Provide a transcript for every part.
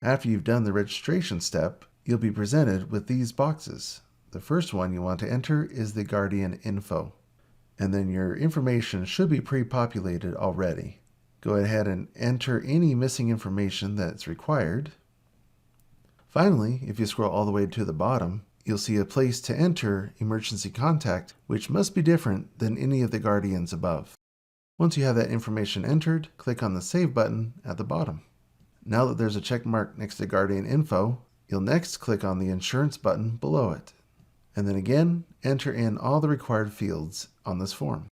After you've done the registration step, you'll be presented with these boxes. The first one you want to enter is the Guardian info, and then your information should be pre-populated already. Go ahead and enter any missing information that's required. Finally, if you scroll all the way to the bottom, you'll see a place to enter emergency contact, which must be different than any of the Guardians above. Once you have that information entered, click on the Save button at the bottom. Now that there's a check mark next to Guardian info, you'll next click on the Insurance button below it. And then again, enter in all the required fields on this form.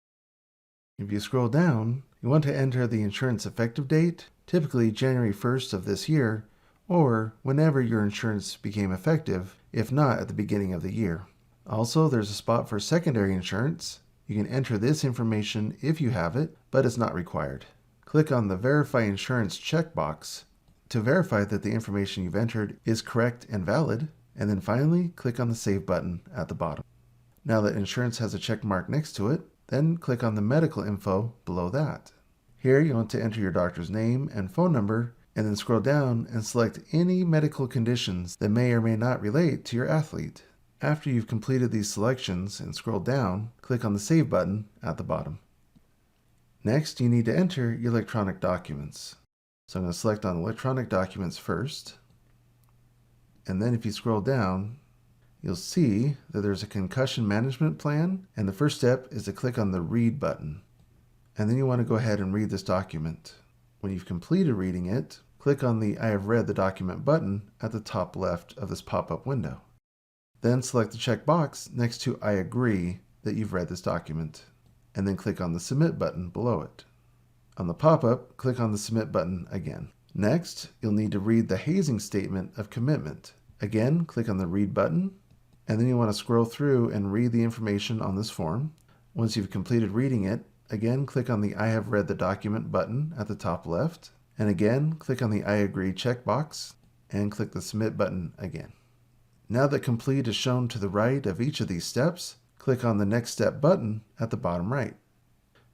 If you scroll down, you want to enter the insurance effective date, typically January 1st of this year, or whenever your insurance became effective, if not at the beginning of the year. Also, there's a spot for secondary insurance. You can enter this information if you have it, but it's not required. Click on the Verify Insurance checkbox to verify that the information you've entered is correct and valid, and then finally click on the Save button at the bottom. Now that insurance has a check mark next to it, then click on the medical info below that. Here you want to enter your doctor's name and phone number, and then scroll down and select any medical conditions that may or may not relate to your athlete. After you've completed these selections and scroll down, click on the Save button at the bottom. Next, you need to enter your electronic documents. So I'm going to select on electronic documents first. And then if you scroll down, you'll see that there's a concussion management plan, and the first step is to click on the Read button. And then you want to go ahead and read this document. When you've completed reading it, click on the I have read the document button at the top left of this pop-up window. Then select the checkbox next to I agree that you've read this document, and then click on the Submit button below it. On the pop-up, click on the Submit button again. Next, you'll need to read the hazing statement of commitment. Again, click on the Read button, and then you want to scroll through and read the information on this form. Once you've completed reading it, again click on the I have read the document button at the top left, and again click on the I agree checkbox, and click the Submit button again. Now that complete is shown to the right of each of these steps, click on the Next Step button at the bottom right.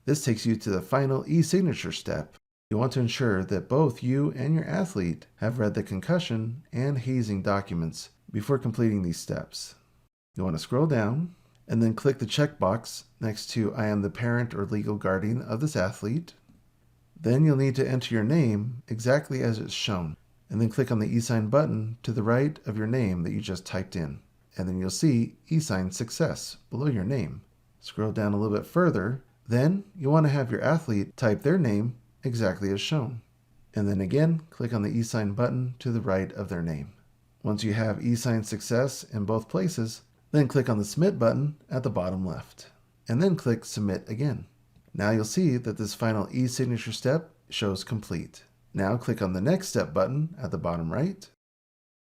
This takes you to the final e-signature step. You want to ensure that both you and your athlete have read the concussion and hazing documents before completing these steps. You want to scroll down and then click the checkbox next to I am the parent or legal guardian of this athlete. Then you'll need to enter your name exactly as it's shown, and then click on the e-sign button to the right of your name that you just typed in. And then you'll see e-sign success below your name. Scroll down a little bit further. Then you want to have your athlete type their name exactly as shown. And then again, click on the e-sign button to the right of their name. Once you have e-sign success in both places, then click on the Submit button at the bottom left. And then click Submit again. Now you'll see that this final e-signature step shows complete. Now click on the Next Step button at the bottom right.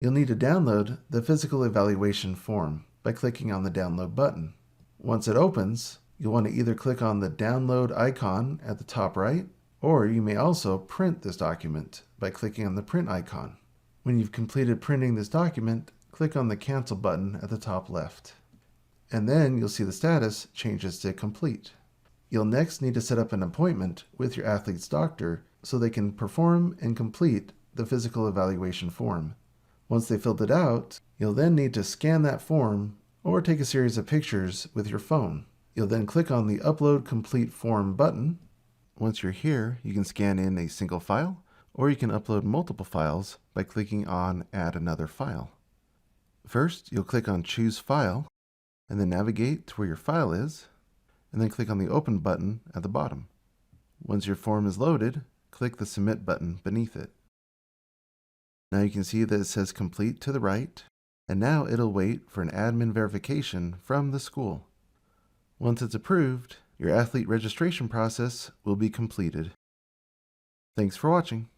You'll need to download the physical evaluation form by clicking on the Download button. Once it opens, you'll want to either click on the Download icon at the top right, or you may also print this document by clicking on the Print icon. When you've completed printing this document, click on the Cancel button at the top left. And then you'll see the status changes to complete. You'll next need to set up an appointment with your athlete's doctor so they can perform and complete the physical evaluation form. Once they filled it out, you'll then need to scan that form or take a series of pictures with your phone. You'll then click on the Upload Complete Form button. Once you're here, you can scan in a single file, or you can upload multiple files by clicking on Add Another File. First, you'll click on Choose File, and then navigate to where your file is, and then click on the Open button at the bottom. Once your form is loaded, click the Submit button beneath it. Now you can see that it says Complete to the right, and now it'll wait for an admin verification from the school. Once it's approved, your athlete registration process will be completed. Thanks for watching.